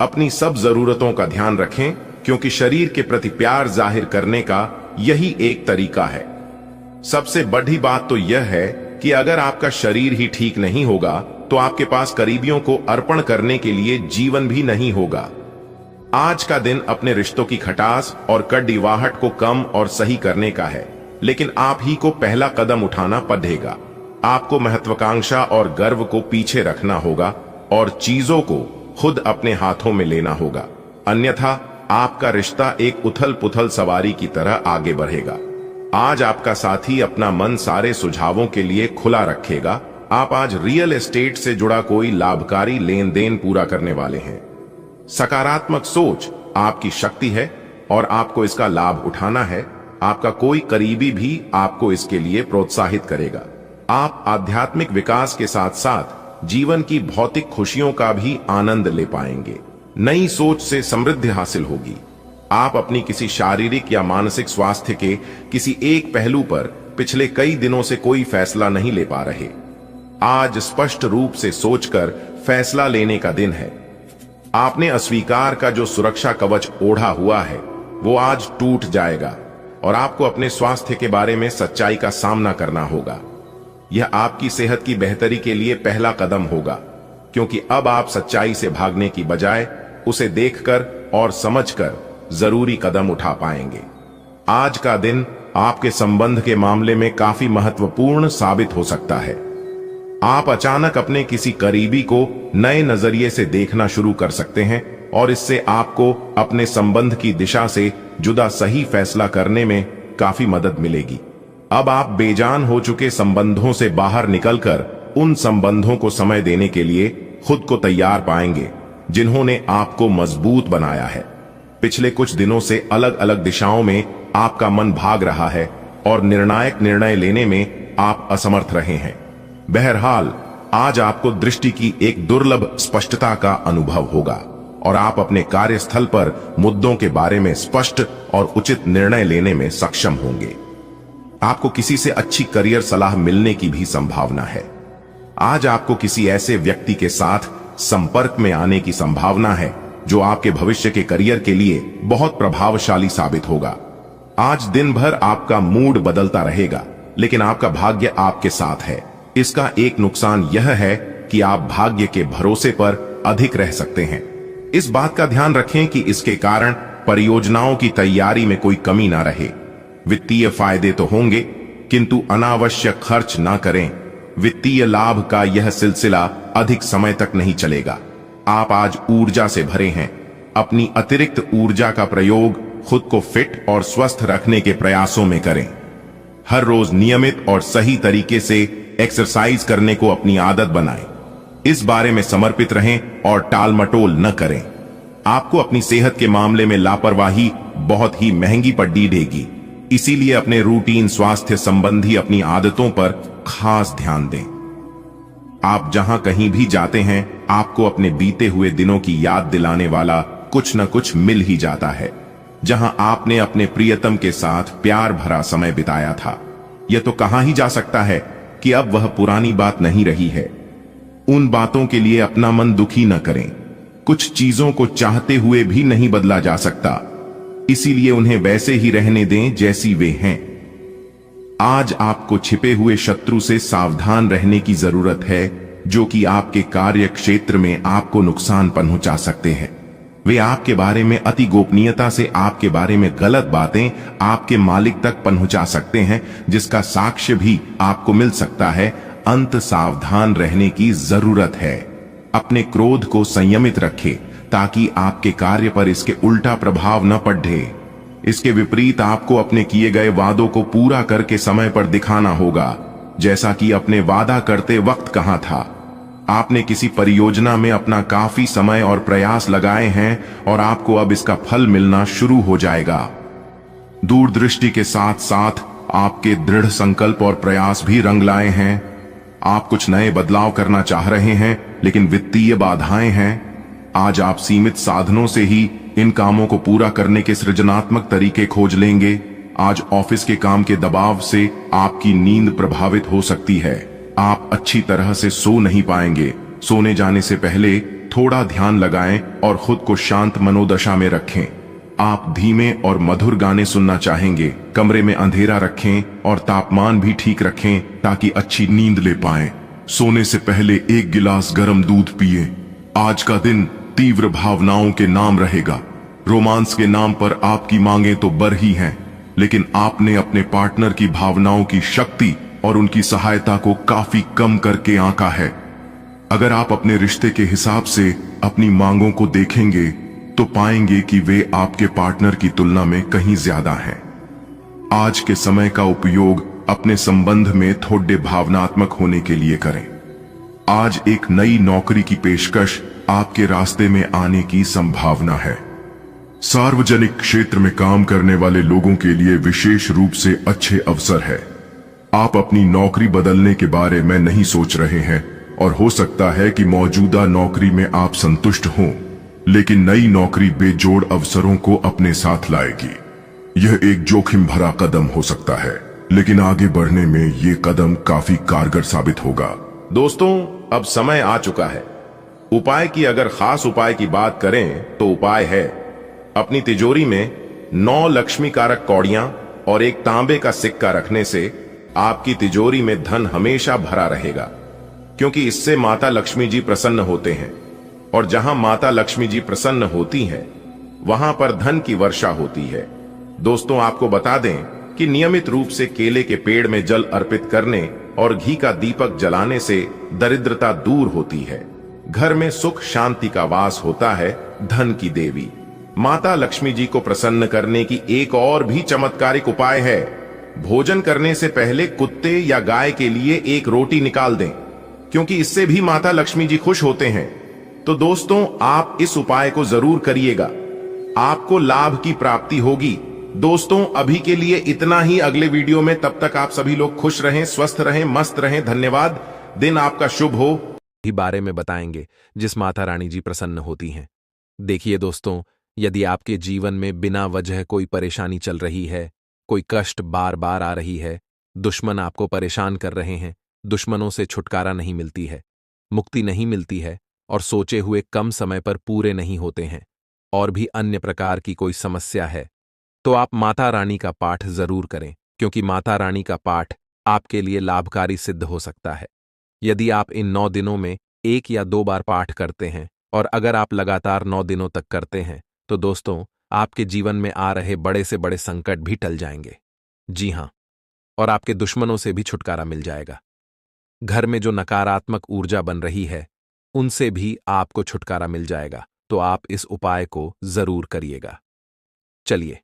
अपनी सब जरूरतों का ध्यान रखें, क्योंकि शरीर के प्रति प्यार जाहिर करने का यही एक तरीका है। सबसे बड़ी बात तो यह है कि अगर आपका शरीर ही ठीक नहीं होगा तो आपके पास करीबियों को अर्पण करने के लिए जीवन भी नहीं होगा। आज का दिन अपने रिश्तों की खटास और कड़वाहट को कम और सही करने का है, लेकिन आप ही को पहला कदम उठाना पड़ेगा। आपको महत्वाकांक्षा और गर्व को पीछे रखना होगा और चीजों को खुद अपने हाथों में लेना होगा, अन्यथा आपका रिश्ता एक उथल पुथल सवारी की तरह आगे बढ़ेगा। आज आपका साथी अपना मन सारे सुझावों के लिए खुला रखेगा। आप आज रियल एस्टेट से जुड़ा कोई लाभकारी लेन देन पूरा करने वाले हैं। सकारात्मक सोच आपकी शक्ति है और आपको इसका लाभ उठाना है। आपका कोई करीबी भी आपको इसके लिए प्रोत्साहित करेगा। आप आध्यात्मिक विकास के साथ साथ जीवन की भौतिक खुशियों का भी आनंद ले पाएंगे। नई सोच से समृद्धि हासिल होगी। आप अपनी किसी शारीरिक या मानसिक स्वास्थ्य के किसी एक पहलू पर पिछले कई दिनों से कोई फैसला नहीं ले पा रहे। आज स्पष्ट रूप से सोचकर फैसला लेने का दिन है। आपने अस्वीकार का जो सुरक्षा कवच ओढ़ा हुआ है वो आज टूट जाएगा और आपको अपने स्वास्थ्य के बारे में सच्चाई का सामना करना होगा। यह आपकी सेहत की बेहतरी के लिए पहला कदम होगा, क्योंकि अब आप सच्चाई से भागने की बजाय उसे देखकर और समझकर जरूरी कदम उठा पाएंगे। आज का दिन आपके संबंध के मामले में काफी महत्वपूर्ण साबित हो सकता है। आप अचानक अपने किसी करीबी को नए नजरिए से देखना शुरू कर सकते हैं और इससे आपको अपने संबंध की दिशा से जुदा सही फैसला करने में काफी मदद मिलेगी। अब आप बेजान हो चुके संबंधों से बाहर निकलकर उन संबंधों को समय देने के लिए खुद को तैयार पाएंगे जिन्होंने आपको मजबूत बनाया है। पिछले कुछ दिनों से अलग अलग दिशाओं में आपका मन भाग रहा है और निर्णायक निर्णय लेने में आप असमर्थ रहे हैं। बहरहाल आज आपको दृष्टि की एक दुर्लभ स्पष्टता का अनुभव होगा और आप अपने कार्यस्थल पर मुद्दों के बारे में स्पष्ट और उचित निर्णय लेने में सक्षम होंगे। आपको किसी से अच्छी करियर सलाह मिलने की भी संभावना है। आज आपको किसी ऐसे व्यक्ति के साथ संपर्क में आने की संभावना है जो आपके भविष्य के करियर के लिए बहुत प्रभावशाली साबित होगा। आज दिन भर आपका मूड बदलता रहेगा, लेकिन आपका भाग्य आपके साथ है। इसका एक नुकसान यह है कि आप भाग्य के भरोसे पर अधिक रह सकते हैं। इस बात का ध्यान रखें कि इसके कारण परियोजनाओं की तैयारी में कोई कमी ना रहे। वित्तीय फायदे तो होंगे, किंतु अनावश्यक खर्च ना करें। वित्तीय लाभ का यह सिलसिला अधिक समय तक नहीं चलेगा। आप आज ऊर्जा से भरे हैं। अपनी अतिरिक्त ऊर्जा का प्रयोग खुद को फिट और स्वस्थ रखने के प्रयासों में करें। हर रोज नियमित और सही तरीके से एक्सरसाइज करने को अपनी आदत बनाएं। इस बारे में समर्पित रहें और टालमटोल न करें। आपको अपनी सेहत के मामले में लापरवाही बहुत ही महंगी पड़ेगी, इसीलिए अपने रूटीन स्वास्थ्य संबंधी अपनी आदतों पर खास ध्यान दें। आप जहां कहीं भी जाते हैं, आपको अपने बीते हुए दिनों की याद दिलाने वाला कुछ न कुछ मिल ही जाता है। जहां आपने अपने प्रियतम के साथ प्यार भरा समय बिताया था, यह तो कहा ही जा सकता है कि अब वह पुरानी बात नहीं रही है। उन बातों के लिए अपना मन दुखी न करें। कुछ चीजों को चाहते हुए भी नहीं बदला जा सकता, इसीलिए उन्हें वैसे ही रहने दें जैसी वे हैं। आज आपको छिपे हुए शत्रु से सावधान रहने की जरूरत है, जो कि आपके कार्य क्षेत्र में आपको नुकसान पहुंचा सकते हैं। वे आपके बारे में अति गोपनीयता से आपके बारे में गलत बातें आपके मालिक तक पहुंचा सकते हैं, जिसका साक्ष्य भी आपको मिल सकता है। अंत सावधान रहने की जरूरत है। अपने क्रोध को संयमित रखें ताकि आपके कार्य पर इसके उल्टा प्रभाव न पड़े। इसके विपरीत आपको अपने किए गए वादों को पूरा करके समय पर दिखाना होगा। जैसा कि अपने वादा करते वक्त कहा था। आपने किसी परियोजना में अपना काफी समय और प्रयास लगाए हैं और आपको अब इसका फल मिलना शुरू हो जाएगा। दूरदृष्टि के साथ साथ आपके दृढ़ संकल्प और प्रयास भी रंग लाए हैं। आप कुछ नए बदलाव करना चाह रहे हैं, लेकिन वित्तीय बाधाएं हैं। आज आप सीमित साधनों से ही इन कामों को पूरा करने के सृजनात्मक तरीके खोज लेंगे। आज ऑफिस के काम के दबाव से आपकी नींद प्रभावित हो सकती है। आप अच्छी तरह से सो नहीं पाएंगे। सोने जाने से पहले थोड़ा ध्यान लगाएं और खुद को शांत मनोदशा में रखें। आप धीमे और मधुर गाने सुनना चाहेंगे। कमरे में अंधेरा रखें और तापमान भी ठीक रखें ताकि अच्छी नींद ले पाएं। सोने से पहले एक गिलास गर्म दूध पिए। आज का दिन तीव्र भावनाओं के नाम रहेगा। रोमांस के नाम पर आपकी मांगें तो बढ़ ही हैं, लेकिन आपने अपने पार्टनर की भावनाओं की शक्ति और उनकी सहायता को काफी कम करके आंका है। अगर आप अपने रिश्ते के हिसाब से अपनी मांगों को देखेंगे तो पाएंगे कि वे आपके पार्टनर की तुलना में कहीं ज्यादा हैं। आज के समय का उपयोग अपने संबंध में थोड़े भावनात्मक होने के लिए करें। आज एक नई नौकरी की पेशकश आपके रास्ते में आने की संभावना है। सार्वजनिक क्षेत्र में काम करने वाले लोगों के लिए विशेष रूप से अच्छे अवसर है। आप अपनी नौकरी बदलने के बारे में नहीं सोच रहे हैं और हो सकता है कि मौजूदा नौकरी में आप संतुष्ट हों, लेकिन नई नौकरी बेजोड़ अवसरों को अपने साथ लाएगी। यह एक जोखिम भरा कदम हो सकता है, लेकिन आगे बढ़ने में यह कदम काफी कारगर साबित होगा। दोस्तों, अब समय आ चुका है। उपाय की अगर खास उपाय की बात करें तो उपाय है अपनी तिजोरी में 9 लक्ष्मी कारक कौड़ियां और एक तांबे का सिक्का रखने से आपकी तिजोरी में धन हमेशा भरा रहेगा, क्योंकि इससे माता लक्ष्मी जी प्रसन्न होते हैं और जहां माता लक्ष्मी जी प्रसन्न होती हैं, वहां पर धन की वर्षा होती है। दोस्तों, आपको बता दें कि नियमित रूप से केले के पेड़ में जल अर्पित करने और घी का दीपक जलाने से दरिद्रता दूर होती है। घर में सुख शांति का वास होता है। धन की देवी माता लक्ष्मी जी को प्रसन्न करने की एक और भी चमत्कारिक उपाय है। भोजन करने से पहले कुत्ते या गाय के लिए एक रोटी निकाल दें, क्योंकि इससे भी माता लक्ष्मी जी खुश होते हैं। तो दोस्तों, आप इस उपाय को जरूर करिएगा, आपको लाभ की प्राप्ति होगी। दोस्तों, अभी के लिए इतना ही। अगले वीडियो में, तब तक आप सभी लोग खुश रहें, स्वस्थ रहें, मस्त रहें। धन्यवाद। दिन आपका शुभ हो। ही बारे में बताएंगे जिस माता रानी जी प्रसन्न होती हैं। देखिए दोस्तों, यदि आपके जीवन में बिना वजह कोई परेशानी चल रही है, कोई कष्ट बार बार आ रही है, दुश्मन आपको परेशान कर रहे हैं, दुश्मनों से छुटकारा नहीं मिलती है, मुक्ति नहीं मिलती है और सोचे हुए कम समय पर पूरे नहीं होते हैं, और भी अन्य प्रकार की कोई समस्या है, तो आप माता रानी का पाठ जरूर करें, क्योंकि माता रानी का पाठ आपके लिए लाभकारी सिद्ध हो सकता है। यदि आप इन 9 दिनों में 1 या 2 बार पाठ करते हैं, और अगर आप लगातार 9 दिनों तक करते हैं, तो दोस्तों, आपके जीवन में आ रहे बड़े से बड़े संकट भी टल जाएंगे। जी हां, और आपके दुश्मनों से भी छुटकारा मिल जाएगा। घर में जो नकारात्मक ऊर्जा बन रही है, उनसे भी आपको छुटकारा मिल जाएगा। तो आप इस उपाय को जरूर करिएगा। चलिए,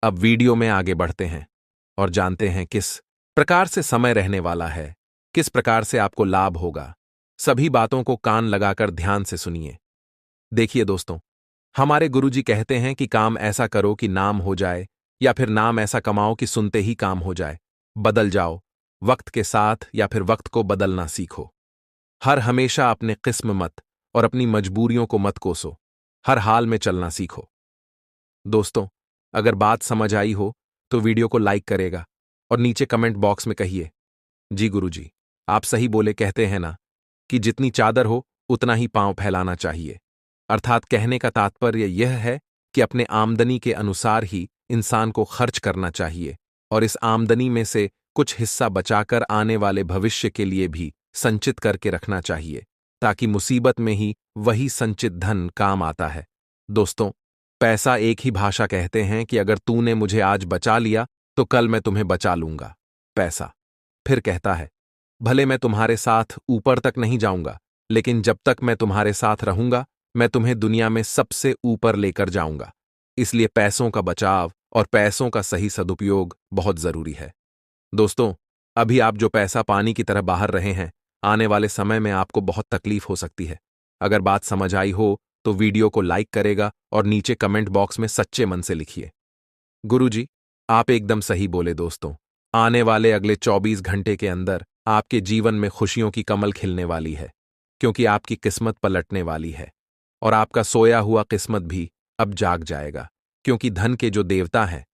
अब वीडियो में आगे बढ़ते हैं और जानते हैं किस प्रकार से समय रहने वाला है, किस प्रकार से आपको लाभ होगा। सभी बातों को कान लगाकर ध्यान से सुनिए। देखिए दोस्तों, हमारे गुरुजी कहते हैं कि काम ऐसा करो कि नाम हो जाए, या फिर नाम ऐसा कमाओ कि सुनते ही काम हो जाए। बदल जाओ वक्त के साथ, या फिर वक्त को बदलना सीखो। हर हमेशा अपने किस्म मत और अपनी मजबूरियों को मत कोसो। हर हाल में चलना सीखो। दोस्तों, अगर बात समझ आई हो तो वीडियो को लाइक करेगा और नीचे कमेंट बॉक्स में कहिए, जी गुरुजी, आप सही बोले। कहते हैं ना कि जितनी चादर हो उतना ही पांव फैलाना चाहिए। अर्थात कहने का तात्पर्य यह है कि अपने आमदनी के अनुसार ही इंसान को खर्च करना चाहिए, और इस आमदनी में से कुछ हिस्सा बचाकर आने वाले भविष्य के लिए भी संचित करके रखना चाहिए, ताकि मुसीबत में ही वही संचित धन काम आता है। दोस्तों, पैसा एक ही भाषा कहते हैं कि अगर तूने मुझे आज बचा लिया तो कल मैं तुम्हें बचा लूंगा। पैसा फिर कहता है, भले मैं तुम्हारे साथ ऊपर तक नहीं जाऊंगा, लेकिन जब तक मैं तुम्हारे साथ रहूंगा मैं तुम्हें दुनिया में सबसे ऊपर लेकर जाऊंगा। इसलिए पैसों का बचाव और पैसों का सही सदुपयोग बहुत जरूरी है। दोस्तों, अभी आप जो पैसा पानी की तरह बाहर रहे हैं, आने वाले समय में आपको बहुत तकलीफ हो सकती है। अगर बात समझ आई हो तो वीडियो को लाइक करेगा और नीचे कमेंट बॉक्स में सच्चे मन से लिखिए। गुरुजी, आप एकदम सही बोले दोस्तों। आने वाले अगले 24 घंटे के अंदर आपके जीवन में खुशियों की कमल खिलने वाली है, क्योंकि आपकी किस्मत पलटने वाली है और आपका सोया हुआ किस्मत भी अब जाग जाएगा, क्योंकि धन के जो देवता हैं,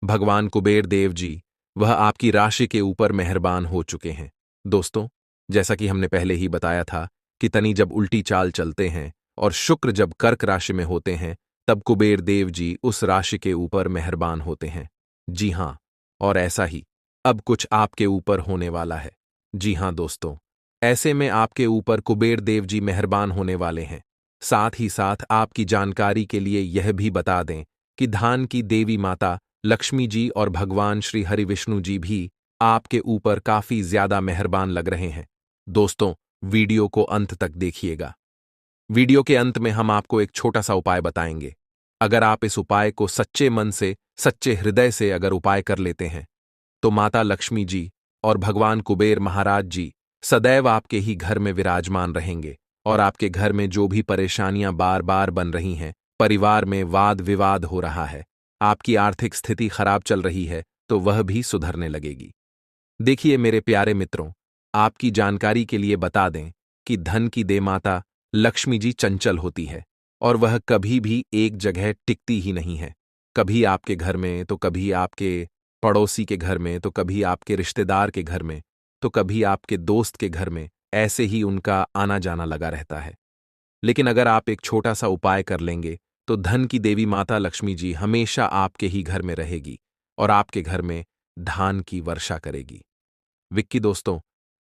भगवान कुबेर देव जी, वह आपकी राशि के ऊपर मेहरबान हो चुके हैं। दोस्तों, जैसा कि हमने पहले ही बताया था कि तनी जब उल्टी चाल चलते हैं और शुक्र जब कर्क राशि में होते हैं, तब कुबेर देव जी उस राशि के ऊपर मेहरबान होते हैं। जी हां, और ऐसा ही अब कुछ आपके ऊपर होने वाला है। जी हां दोस्तों, ऐसे में आपके ऊपर कुबेर देव जी मेहरबान होने वाले हैं। साथ ही साथ आपकी जानकारी के लिए यह भी बता दें कि धान की देवी माता लक्ष्मी जी और भगवान श्री हरि विष्णु जी भी आपके ऊपर काफी ज्यादा मेहरबान लग रहे हैं। दोस्तों, वीडियो को अंत तक देखिएगा। वीडियो के अंत में हम आपको एक छोटा सा उपाय बताएंगे। अगर आप इस उपाय को सच्चे मन से, सच्चे हृदय से अगर उपाय कर लेते हैं, तो माता लक्ष्मी जी और भगवान कुबेर महाराज जी सदैव आपके ही घर में विराजमान रहेंगे और आपके घर में जो भी परेशानियां बार बार बन रही हैं, परिवार में वाद विवाद हो रहा है, आपकी आर्थिक स्थिति खराब चल रही है, तो वह भी सुधरने लगेगी। देखिए मेरे प्यारे मित्रों, आपकी जानकारी के लिए बता दें कि धन की देमाता लक्ष्मी जी चंचल होती है और वह कभी भी एक जगह टिकती ही नहीं है। कभी आपके घर में, तो कभी आपके पड़ोसी के घर में, तो कभी आपके रिश्तेदार के घर में, तो कभी आपके दोस्त के घर में, ऐसे ही उनका आना जाना लगा रहता है। लेकिन अगर आप एक छोटा सा उपाय कर लेंगे, तो धन की देवी माता लक्ष्मी जी हमेशा आपके ही घर में रहेगी और आपके घर में धान की वर्षा करेगी। विक्की दोस्तों,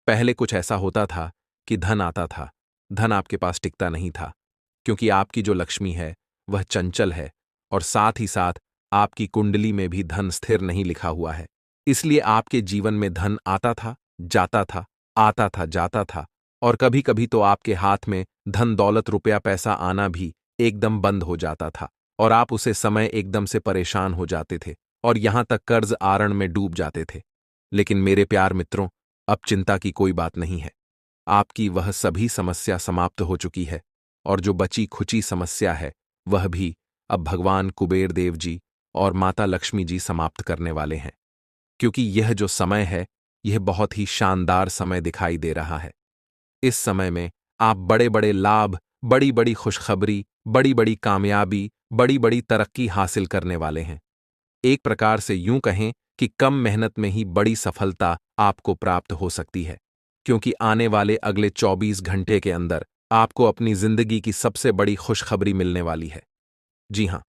पहले कुछ ऐसा होता था कि धन आता था, धन आपके पास टिकता नहीं था, क्योंकि आपकी जो लक्ष्मी है वह चंचल है और साथ ही साथ आपकी कुंडली में भी धन स्थिर नहीं लिखा हुआ है। इसलिए आपके जीवन में धन आता था, जाता था, आता था, जाता था, और कभी कभी तो आपके हाथ में धन दौलत रुपया पैसा आना भी एकदम बंद हो जाता था और आप उसे समय एकदम से परेशान हो जाते थे और यहां तक कर्ज आरण में डूब जाते थे। लेकिन मेरे प्यार मित्रों, अब चिंता की कोई बात नहीं है। आपकी वह सभी समस्या समाप्त हो चुकी है और जो बची खुची समस्या है वह भी अब भगवान कुबेर देव जी और माता लक्ष्मी जी समाप्त करने वाले हैं, क्योंकि यह जो समय है यह बहुत ही शानदार समय दिखाई दे रहा है। इस समय में आप बड़े बड़े लाभ, बड़ी बड़ी खुशखबरी, बड़ी बड़ी कामयाबी, बड़ी बड़ी तरक्की हासिल करने वाले हैं। एक प्रकार से यूं कहें कि कम मेहनत में ही बड़ी सफलता आपको प्राप्त हो सकती है, क्योंकि आने वाले अगले 24 घंटे के अंदर आपको अपनी जिंदगी की सबसे बड़ी खुशखबरी मिलने वाली है। जी हां,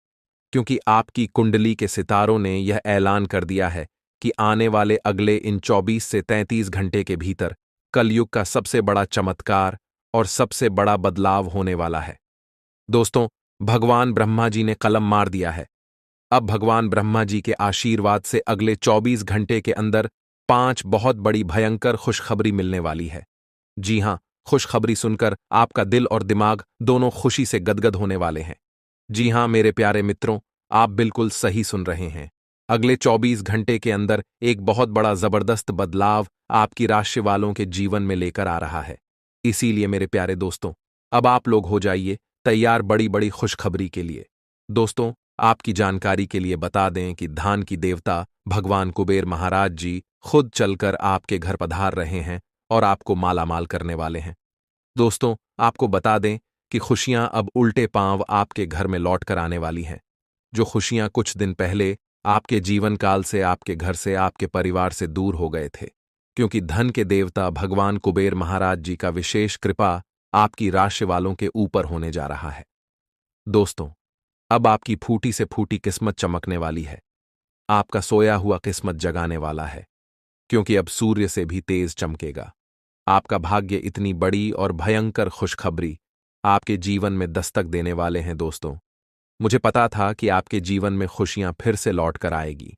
क्योंकि आपकी कुंडली के सितारों ने यह ऐलान कर दिया है कि आने वाले अगले इन 24 से 33 घंटे के भीतर कलयुग का सबसे बड़ा चमत्कार और सबसे बड़ा बदलाव होने वाला है। दोस्तों, भगवान ब्रह्मा जी ने कलम मार दिया है। अब भगवान ब्रह्मा जी के आशीर्वाद से अगले 24 घंटे के अंदर 5 बहुत बड़ी भयंकर खुशखबरी मिलने वाली है। जी हां, खुशखबरी सुनकर आपका दिल और दिमाग दोनों खुशी से गदगद होने वाले हैं। जी हां मेरे प्यारे मित्रों, आप बिल्कुल सही सुन रहे हैं। अगले 24 घंटे के अंदर एक बहुत बड़ा जबरदस्त बदलाव आपकी राशि वालों के जीवन में लेकर आ रहा है। इसीलिए मेरे प्यारे दोस्तों, अब आप लोग हो जाइए तैयार बड़ी बड़ी खुशखबरी के लिए। दोस्तों, आपकी जानकारी के लिए बता दें कि धान की देवता भगवान कुबेर महाराज जी खुद चलकर आपके घर पधार रहे हैं और आपको मालामाल करने वाले हैं। दोस्तों, आपको बता दें कि खुशियां अब उल्टे पांव आपके घर में लौट कर आने वाली हैं। जो खुशियां कुछ दिन पहले आपके जीवन काल से, आपके घर से, आपके परिवार से दूर हो गए थे, क्योंकि धन के देवता भगवान कुबेर महाराज जी का विशेष कृपा आपकी राशि वालों के ऊपर होने जा रहा है। दोस्तों, अब आपकी फूटी से फूटी किस्मत चमकने वाली है। आपका सोया हुआ किस्मत जगाने वाला है, क्योंकि अब सूर्य से भी तेज चमकेगा। आपका भाग्य इतनी बड़ी और भयंकर खुशखबरी आपके जीवन में दस्तक देने वाले हैं। दोस्तों, मुझे पता था कि आपके जीवन में खुशियां फिर से लौट कर आएगी।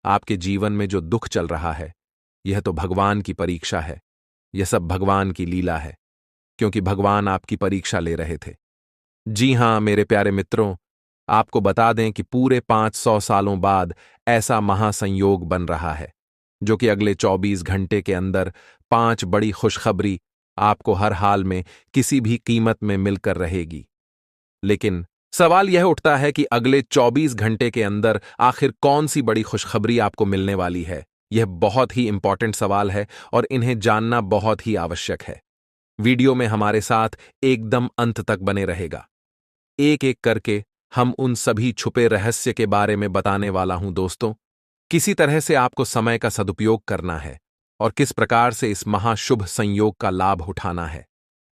आपके जीवन में जो दुख चल रहा है, यह तो भगवान की परीक्षा है। यह सब भगवान की लीला है, क्योंकि भगवान आपकी परीक्षा ले रहे थे। जी हां मेरे प्यारे मित्रों, आपको बता दें कि पूरे 500 सालों बाद ऐसा महासंयोग बन रहा है। जो कि अगले 24 घंटे के अंदर 5 बड़ी खुशखबरी आपको हर हाल में किसी भी कीमत में मिलकर रहेगी। लेकिन सवाल यह उठता है कि अगले 24 घंटे के अंदर आखिर कौन सी बड़ी खुशखबरी आपको मिलने वाली है। यह बहुत ही इंपॉर्टेंट सवाल है और इन्हें जानना बहुत ही आवश्यक है। वीडियो में हमारे साथ एकदम अंत तक बने रहेगा। एक एक करके हम उन सभी छुपे रहस्य के बारे में बताने वाला हूं दोस्तों। किसी तरह से आपको समय का सदुपयोग करना है और किस प्रकार से इस महाशुभ संयोग का लाभ उठाना है।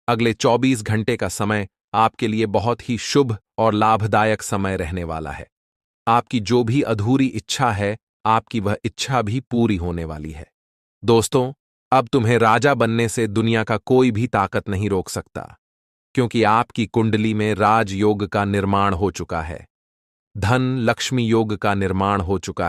अगले 24 घंटे का समय आपके लिए बहुत ही शुभ और लाभदायक समय रहने वाला है। आपकी जो भी अधूरी इच्छा है, आपकी वह इच्छा भी पूरी होने वाली है। दोस्तों, अब तुम्हें राजा बनने से दुनिया का कोई भी ताकत नहीं रोक सकता, क्योंकि आपकी कुंडली में राजयोग का निर्माण हो चुका है। धन लक्ष्मी योग का निर्माण हो चुका है।